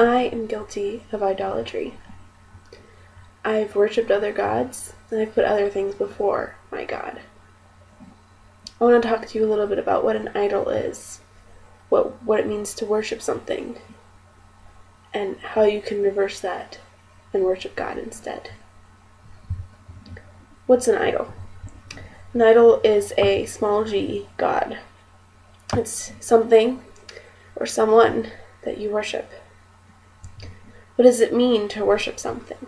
I am guilty of idolatry. I've worshipped other gods, and I've put other things before my God. I want to talk to you a little bit about what an idol is, what it means to worship something, and how you can reverse that and worship God instead. What's an idol? An idol is a small g god. It's something or someone that you worship. What does it mean to worship something?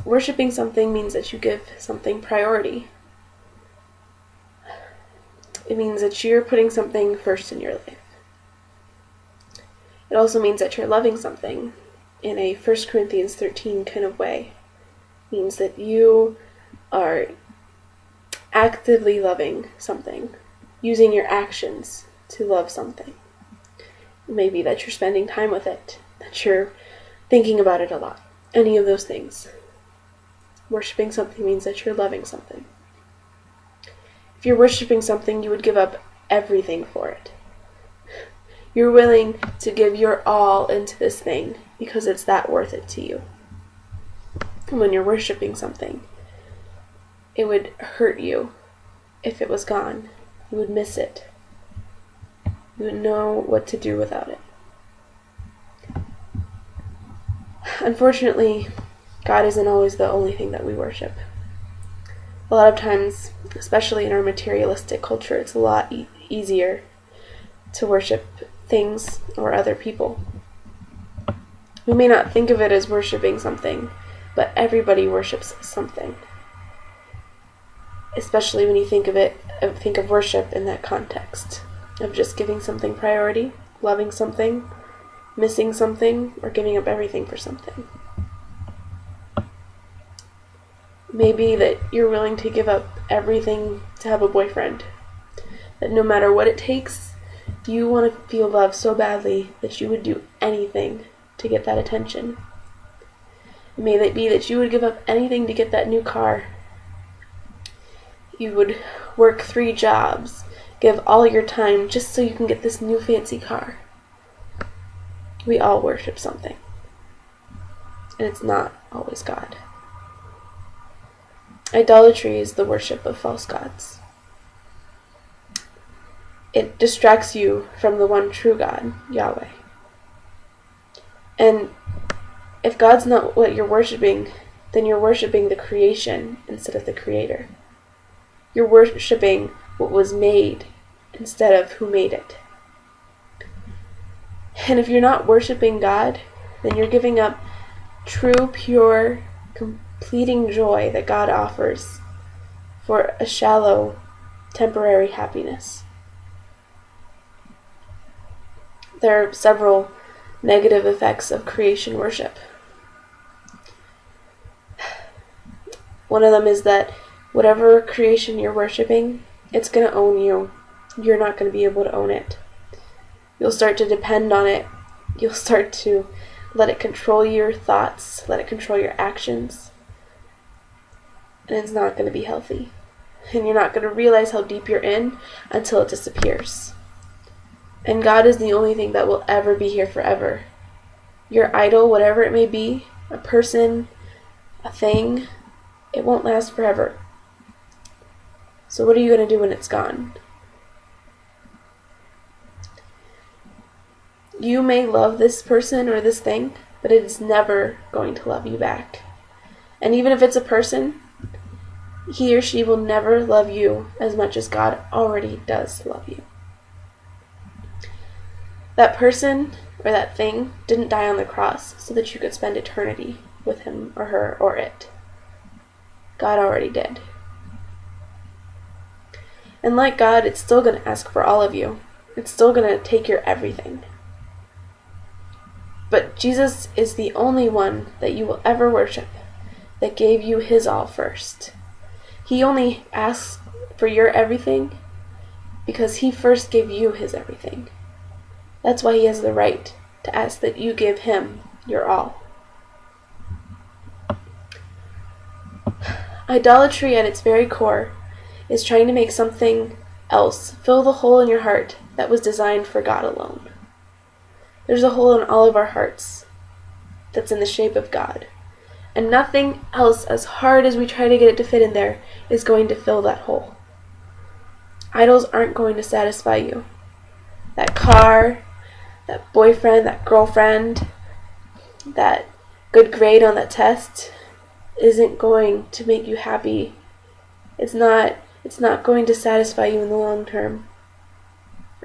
Worshipping something means that you give something priority. It means that you're putting something first in your life. It also means that you're loving something in a 1 Corinthians 13 kind of way. It means that you are actively loving something, using your actions to love something. It may be that you're spending time with it, that you're thinking about it a lot. Any of those things. Worshipping something means that you're loving something. If you're worshiping something, you would give up everything for it. You're willing to give your all into this thing because it's that worth it to you. And when you're worshiping something, it would hurt you if it was gone. You would miss it. You would know what to do without it. Unfortunately, God isn't always the only thing that we worship. A lot of times, especially in our materialistic culture, it's a lot easier to worship things or other people. We may not think of it as worshiping something, but everybody worships something. Especially when you think of worship in that context of just giving something priority, loving something, missing something, or giving up everything for something. Maybe that you're willing to give up everything to have a boyfriend. That no matter what it takes, you want to feel love so badly that you would do anything to get that attention. May it be that you would give up anything to get that new car. You would work 3 jobs, give all your time just so you can get this new fancy car. We all worship something. And it's not always God. Idolatry is the worship of false gods. It distracts you from the one true God, Yahweh. And if God's not what you're worshiping, then you're worshiping the creation instead of the Creator. You're worshiping what was made instead of who made it. And if you're not worshiping God, then you're giving up true, pure, completing joy that God offers for a shallow, temporary happiness. There are several negative effects of creation worship. One of them is that whatever creation you're worshiping, it's going to own you. You're not going to be able to own it. You'll start to depend on it. You'll start to let it control your thoughts, let it control your actions. And it's not going to be healthy. And you're not going to realize how deep you're in until it disappears. And God is the only thing that will ever be here forever. Your idol, whatever it may be, a person, a thing, it won't last forever. So what are you going to do when it's gone? You may love this person or this thing, but it is never going to love you back. And even if it's a person, he or she will never love you as much as God already does love you. That person or that thing didn't die on the cross so that you could spend eternity with him or her or it. God already did. And like God, it's still going to ask for all of you. It's still going to take your everything. But Jesus is the only one that you will ever worship that gave you his all first. He only asks for your everything because he first gave you his everything. That's why he has the right to ask that you give him your all. Idolatry at its very core is trying to make something else fill the hole in your heart that was designed for God alone. There's a hole in all of our hearts that's in the shape of God. And nothing else, as hard as we try to get it to fit in there, is going to fill that hole. Idols aren't going to satisfy you. That car, that boyfriend, that girlfriend, that good grade on that test isn't going to make you happy. It's not going to satisfy you in the long term.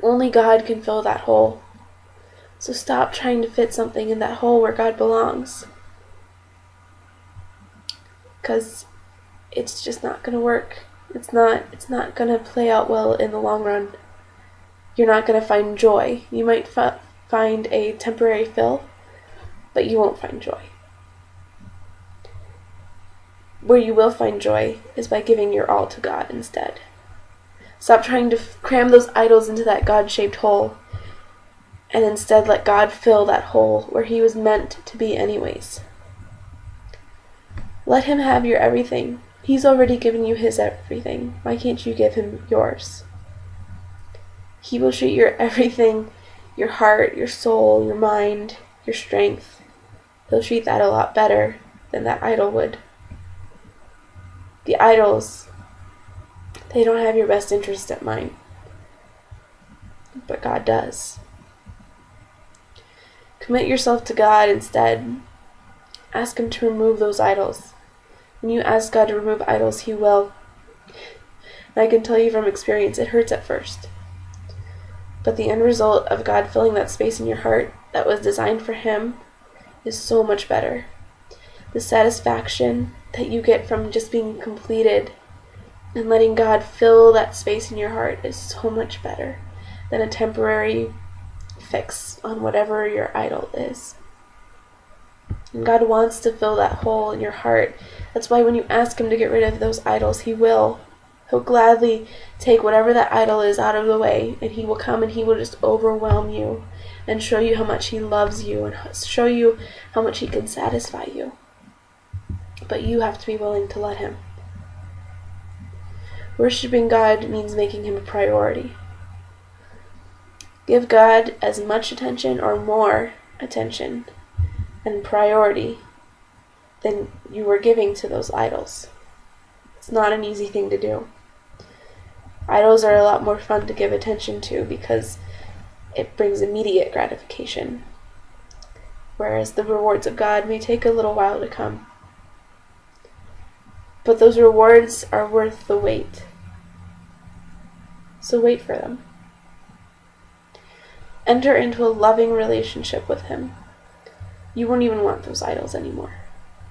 Only God can fill that hole. So stop trying to fit something in that hole where God belongs. Because it's just not going to work. It's not going to play out well in the long run. You're not going to find joy. You might find a temporary fill, but you won't find joy. Where you will find joy is by giving your all to God instead. Stop trying to cram those idols into that God-shaped hole, and instead let God fill that hole where He was meant to be anyways. Let Him have your everything. He's already given you His everything. Why can't you give Him yours? He will treat your everything, your heart, your soul, your mind, your strength. He'll treat that a lot better than that idol would. The idols, they don't have your best interest at mind. But God does. Commit yourself to God instead. Ask Him to remove those idols. When you ask God to remove idols, He will. And I can tell you from experience, it hurts at first. But the end result of God filling that space in your heart that was designed for Him is so much better. The satisfaction that you get from just being completed and letting God fill that space in your heart is so much better than a temporary fix on whatever your idol is. And God wants to fill that hole in your heart. That's why when you ask Him to get rid of those idols, He will. He'll gladly take whatever that idol is out of the way, and He will come and He will just overwhelm you and show you how much He loves you and show you how much He can satisfy you. But you have to be willing to let Him. Worshipping God means making Him a priority. Give God as much attention or more attention and priority than you were giving to those idols. It's not an easy thing to do. Idols are a lot more fun to give attention to because it brings immediate gratification, whereas the rewards of God may take a little while to come. But those rewards are worth the wait. So wait for them. Enter into a loving relationship with Him. You won't even want those idols anymore.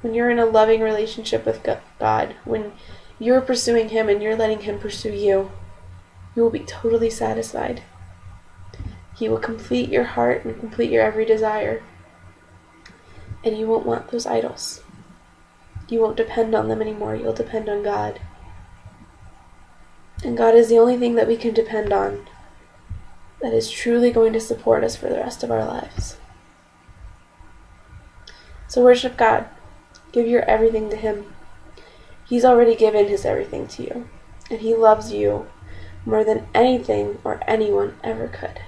When you're in a loving relationship with God, when you're pursuing Him and you're letting Him pursue you, you will be totally satisfied. He will complete your heart and complete your every desire. And you won't want those idols. You won't depend on them anymore. You'll depend on God. And God is the only thing that we can depend on that is truly going to support us for the rest of our lives. So worship God. Give your everything to Him. He's already given His everything to you. And He loves you more than anything or anyone ever could.